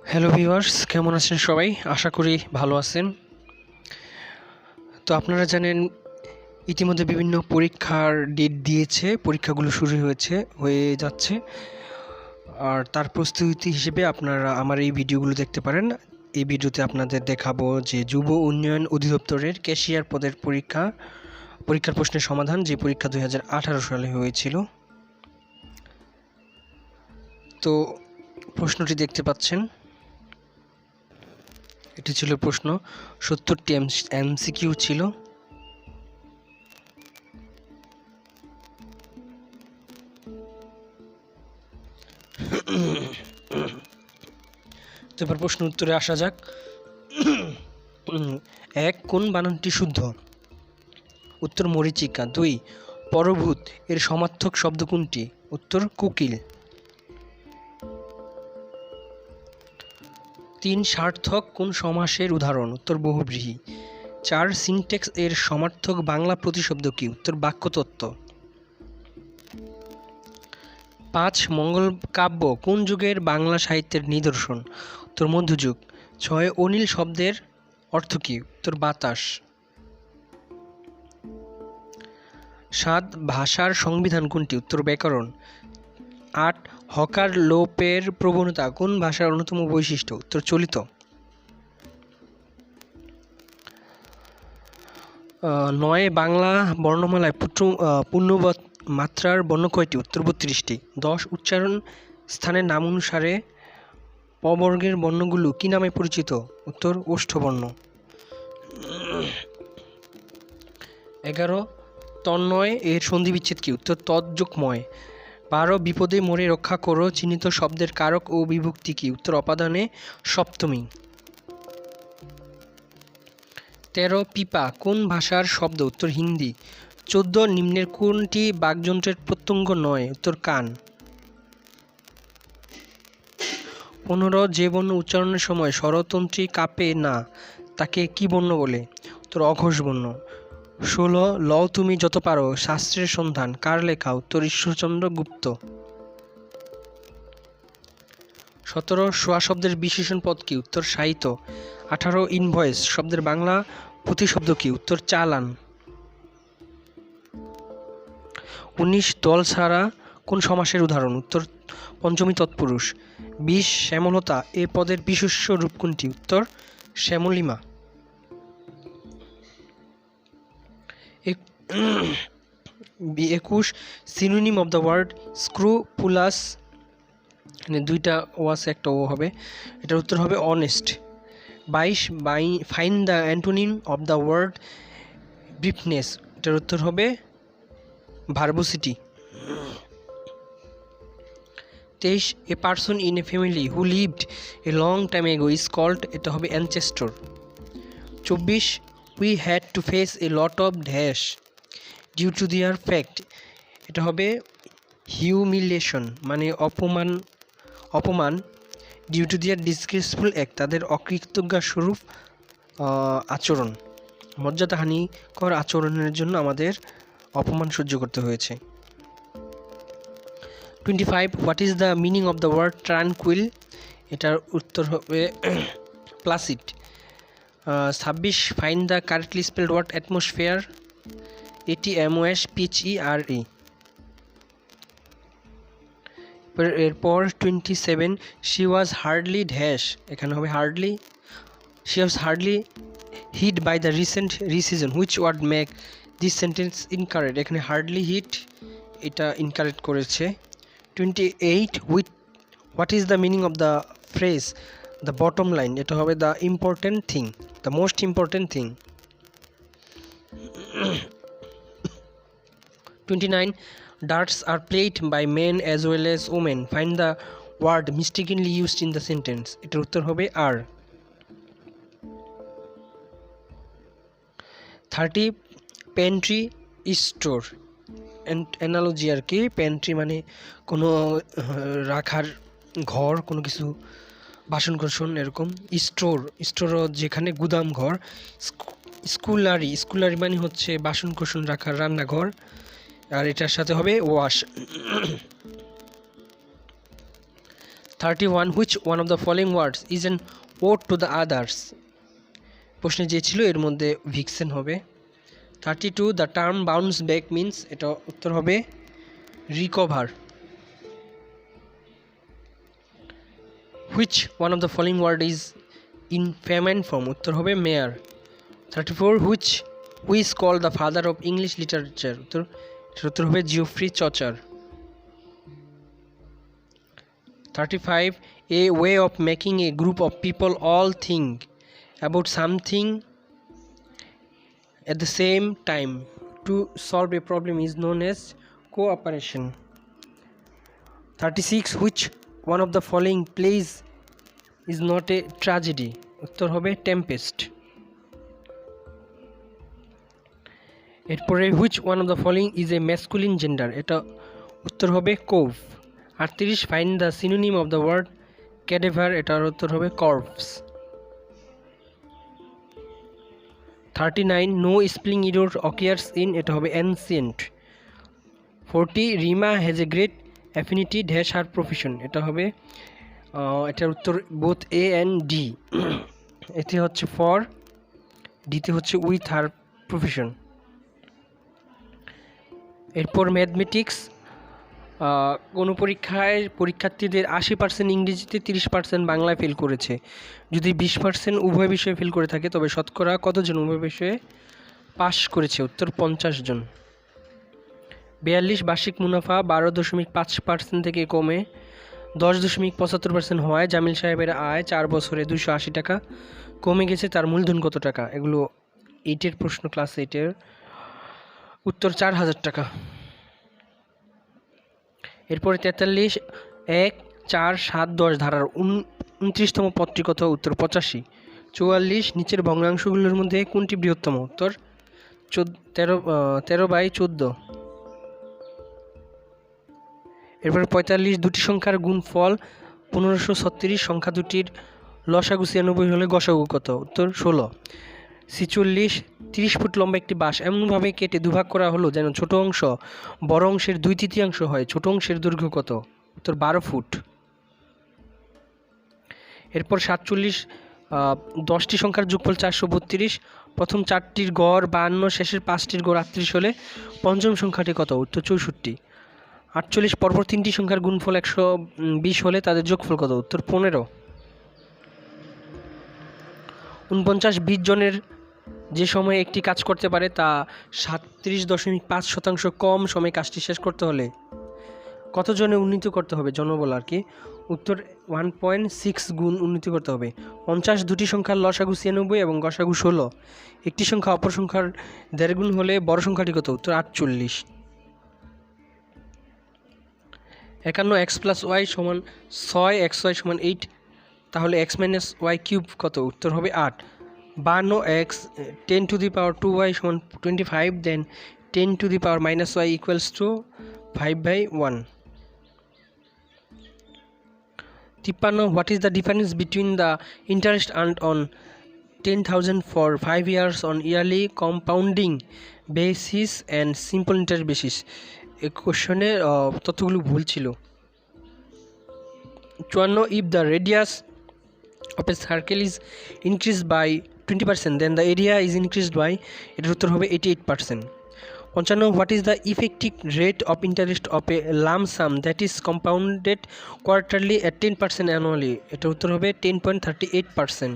Hello viewers, কেমন আছেন সবাই? আশা করি ভালো আছেন। তো আপনারা জানেন ইতিমধ্যে বিভিন্ন পরীক্ষার ডেট দিয়েছে, পরীক্ষাগুলো শুরু হয়ে যাচ্ছে। আর তার প্রস্তুতি হিসেবে আপনারা আমার এই ভিডিওগুলো দেখতে পারেন। এই ভিডিওতে আপনাদের দেখাবো যে যুব উন্নয়ন অধিদপ্তরের ক্যাশিয়ার পদের পরীক্ষার প্রশ্নের সমাধান, যে পরীক্ষা 2018 সালে হয়েছিল। তো প্রশ্নটি দেখতে পাচ্ছেন, এটি ছিল প্রশ্ন। 70টি এমসিকিউ ছিল। তো এবার প্রশ্ন উত্তরে আসা যাক। 1. কোন বানানটি শুদ্ধ? উত্তর মরীচিকা। 2. পরভূত এর সমার্থক শব্দ কোনটি? উত্তর কোকিল। 3. সার্থক কোন সমাসের উদাহরণ? উত্তর বহুব্রীহি। 4. সিনট্যাক্স এর সমার্থক বাংলা প্রতিশব্দ কি? উত্তর বাক্যতত্ত্ব। 5. মঙ্গল কাব্য কোন যুগের বাংলা সাহিত্যের নিদর্শন? উত্তর মধ্যযুগ। 6. অনিল শব্দের অর্থ কি? উত্তর বাতাস। 7. ভাষার সংবিধান কোনটি? উত্তর ব্যাকরণ। 8. হকার লোপের প্রবণতা কোন ভাষার অন্যতম বৈশিষ্ট্য? উত্তর চলিত। 9. বাংলা বর্ণমালায় পূর্ণ মাত্রার বর্ণ কয়টি? উত্তর 32টি। 10. উচ্চারণ স্থানের নাম অনুসারে পবর্গের বর্ণগুলো কি নামে পরিচিত? উত্তর ওষ্ঠবর্ণ। 11. তন্ময় এর সন্ধিবিচ্ছেদ কি? উত্তর তৎযোগময়। 12. বিপদে মোরে রক্ষা করো চিহ্নিত শব্দের কারক ও বিভক্তি কি? উত্তর অপাদানে সপ্তমী। 13. পিপা কোন ভাষার শব্দ? উত্তর হিন্দি। 14. নিম্নের কোনটি বাকযন্ত্রের প্রত্যঙ্গ নয়? উত্তর কান। 15. যে বর্ণ উচ্চারণের সময় স্বরতন্ত্রী কাঁপে না তাকে কি বর্ণ বলে? উত্তর অঘোষ বর্ণ। 16. লও তুমি যত পারো শাস্ত্রের সন্ধান কার লেখা? উত্তর ঈশ্বরচন্দ্র গুপ্ত। 17. সোয়া শব্দের বিশেষণ পদ কি? উত্তর সাহিত্য। 18. ইনভয়েস শব্দের বাংলা প্রতিশব্দ কি? উত্তর চালান। 19. দল ছাড়া কোন সমাসের উদাহরণ? উত্তর পঞ্চমী তৎপুরুষ। 20. শ্যামলতা এ পদের বিশেষ্য রূপ কোনটি? উত্তর শ্যামলিমা। 21. সিনোনিম অব দ্য ওয়ার্ড স্ক্রুপুলাস, মানে দুইটা ও আছে, একটা ও হবে, এটার উত্তর হবে honest. 22. Find the antonym of the word briefness, এটার উত্তর হবে verbosity. 23. A person in a family who lived a long time ago is called, এটা হবে ancestor. 24. We had to face a lot of dash due to their fact, এটা হবে humiliation, মানে অপমান। Due to their disgraceful act, তাদের অকৃতজ্ঞতাস্বরূপ আচরণ, মর্যাদাহানিকর আচরণের জন্য আমাদের অপমান সহ্য করতে হয়েছে। 25. What is the meaning of the word tranquil, এটার উত্তর হবে placid. 26. Find the correctly spelled word atmosphere, ATMOSPHERE। এরপর 27. শি ওয়াজ হার্ডলি ড্যাশ, এখানে হবে hardly. She was hardly hit by the recent recession which word make this sentence incorrect, এখানে hardly hit এটা incorrect করেছে। 28. What is the meaning of the phrase the bottom line, এটা হবে the important thing, the most important thing. 29. Darts are played by men as well as women. Find the word mistakenly used in the sentence. এটার উত্তর হবে আর। 30. Pantry store, analogy আর কি। Pantry মানে কোনো রাখার ঘর, কোনো কিছু বাসন কোসন এরকম। স্টোর যেখানে গুদাম ঘর। স্কুলারি মানে হচ্ছে বাসন কোসন রাখার রান্নাঘর, আর এটার সাথে হবে wash. 31. Which one of the following words is an ode to the others? প্রশ্নে যে ছিল এর মধ্যে ভিক্সেন হবে। 32. The term bounce back means, এটা উত্তর হবে recover. Which one of the following word is in feminine form? উত্তর হবে mayor. 34. Which who is called the father of English literature? উত্তর হবে Geoffrey Chaucer. 35. A way of making a group of people all think about something at the same time to solve a problem is known as cooperation. 36. Which one of the following plays is not a tragedy? উত্তর হবে Tempest. এরপরে which one of the following is a masculine gender? এটা উত্তর হবে cove. 38. Find the synonym of the word cadaver. এটার উত্তর হবে corpse. 39. No spelling error occurs in, এটা হবে ancient. 40. Rima has a great affinity dash her profession. এটা হবে এটার উত্তর both A and D. এতে হচ্ছে for, ডিতে হচ্ছে with her profession. এরপর ম্যাথমেটিক্স, কোনো পরীক্ষায় পরীক্ষার্থীদের 80% ইংরেজিতে 30% বাংলায় ফেল করেছে। যদি 20% উভয় বিষয়ে ফেল করে থাকে তবে শতকরা কতজন উভয় বিষয়ে পাস করেছে? উত্তর 50 জন। 42. বার্ষিক মুনাফা 12.5% থেকে কমে 10.75% হওয়ায় জামিল সাহেবের আয় 4 বছরে 280 টাকা কমে গেছে, তার মূলধন কত টাকা? এগুলো 8-এর প্রশ্ন, ক্লাস 8-এর। উত্তর 4000 টাকা। এরপরে 43. 1, 4, 7, 10 ধারার 29তম পদটি কত? উত্তর 85। 44. নিচের ভগ্নাংশগুলোর মধ্যে কোনটি বৃহত্তম? উত্তর 13/14। এরপরে 45. দুটি সংখ্যার গুণফল 1536, সংখ্যা দুটির লসাগু 96 হলে গসাগু কত? উত্তর 16। 46. 30 ফুট লম্বা একটি বাঁশ এমনভাবে কেটে দুভাগ করা হলো যেন ছোট অংশ বড় অংশের 2/3 হয়, ছোট অংশের দৈর্ঘ্য কত? উত্তর 12 ফুট। এরপর 47. 10টি সংখ্যার যোগফল 432, প্রথম 4টির গড় 52, শেষের 5টির গড় 38 হলে পঞ্চম সংখ্যাটি কত? উত্তর 64। 48. পরপর 3টি সংখ্যার গুণফল 120 হলে তাদের যোগফল কত? উত্তর 15। 49. 20 জনের যে সময়ে একটি কাজ করতে পারে তা 37.5% কম সময়ে কাজটি শেষ করতে হলে কতজনে উন্নীত করতে হবে? জনবল আর কি। উত্তর 1.6 গুণ উন্নীত করতে হবে। 50. দুটি সংখ্যার লসাগু 96 এবং গসাগু 16, একটি সংখ্যা অপর সংখ্যার 1.5 গুণ হলে বড় সংখ্যাটি কত? উত্তর 48। 51. x + y = 6, xy = 8, তাহলে x - y³ কত? উত্তর হবে 8। 52. x 10⁻²y = 25, then 10⁻⁻y = 5/1। 53. What is the difference between the interest earned on 10,000 for 5 years on yearly compounding basis and simple interest basis? এই কোশ্চেনে তথ্যগুলো ভুল ছিল। 54. If the radius of a circle is increased by 20%, then the area is increased by, এটার উত্তর হবে 88%। 55. What is the effective rate of interest of a lump sum that is compounded quarterly at 10% annually? এটার উত্তর হবে 10.38%।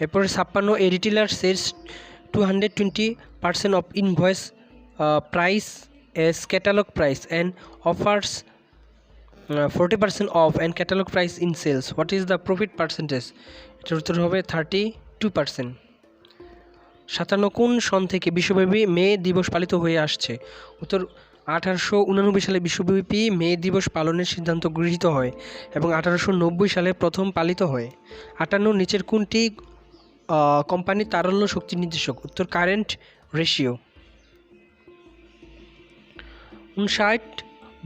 এরপরে 56. A retailer sells 220% of invoice price as catalog price and offers 40% off and catalog price in sales. What is the profit percentage? এটার উত্তর হবে 32%। 57. কোন সন থেকে বিশ্বব্যাপী মে দিবস পালিত হয়ে আসছে? উত্তর 1889 সালে বিশ্বব্যাপী মে দিবস পালনের সিদ্ধান্ত গৃহীত হয় এবং 1890 সালে প্রথম পালিত হয়। 58. নিচের কোনটি কোম্পানির তারল্য শক্তি নির্দেশক? উত্তর কারেন্ট রেশিও। 59.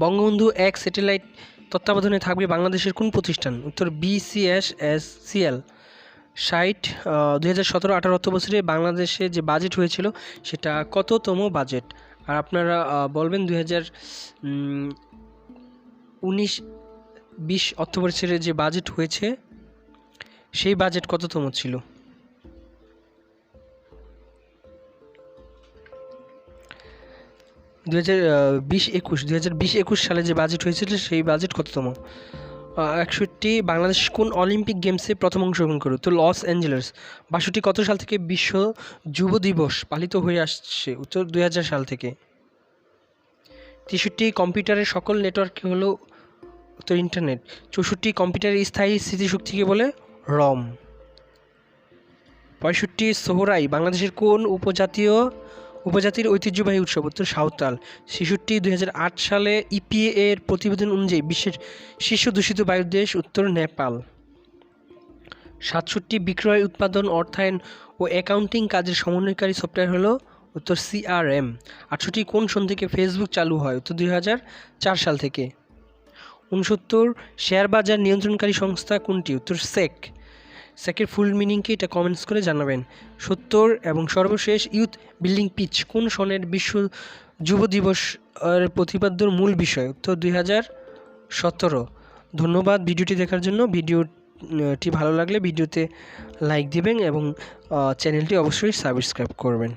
বঙ্গবন্ধু 1 স্যাটেলাইট তত্ত্বাবধানে থাকবে বাংলাদেশের কোন প্রতিষ্ঠান? উত্তর BCSCL। 60. 2017-18 অর্থবছরে বাংলাদেশে যে বাজেট হয়েছিল সেটা কততম বাজেট? আর আপনারা বলবেন 2019 20 অর্থবছরে যে বাজেট হয়েছে সেই বাজেট কততম ছিল? 2020-21 সালে যে বাজেট হয়েছিল সেই বাজেট কততম? 61। বাংলাদেশ কোন অলিম্পিক গেমসে প্রথম অংশগ্রহণ করে? তো লস অ্যাঞ্জেলেস। 62 কত সাল থেকে বিশ্ব যুব দিবস পালিত হয়ে আসছে? উত্তর 2000 সাল থেকে। 63 কম্পিউটারের সকল নেটওয়ার্ক হলো উত্তর ইন্টারনেট। 64 কম্পিউটারের স্থায়ী স্মৃতিশক্তিকে বলে রম। 65 সোহরাই বাংলাদেশের কোন উপজাতির ঐতিহ্যবাহী উৎসব? উত্তর সাঁওতাল। 66 2008 সালে ইপিএ এর প্রতিবেদন অনুযায়ী বিশ্বের শীর্ষ দূষিত বায়ুর দেশ? উত্তর নেপাল। 67 বিক্রয়, উৎপাদন, অর্থায়ন ও অ্যাকাউন্টিং কাজের সমন্বয়কারী সফটওয়্যার হলো? উত্তর সিআরএম। 68 কোন সন থেকে ফেসবুক চালু হয়? উত্তর 2004 সাল থেকে। 69 শেয়ার বাজার নিয়ন্ত্রণকারী সংস্থা কোনটি? উত্তর সেক। সেকের ফুল মিনিং কি এটা কমেন্টস করে জানাবেন। 70 এবং সর্বশেষ ইউথ বিল্ডিং পিচ কোন সনের বিশ্ব যুব দিবস প্রতিপাদ্যর মূল বিষয়? উত্তর 2017। ধন্যবাদ ভিডিওটি দেখার জন্য। ভিডিওটি ভালো লাগলে ভিডিওতে লাইক দিবেন এবং চ্যানেলটি অবশ্যই সাবস্ক্রাইব করবেন।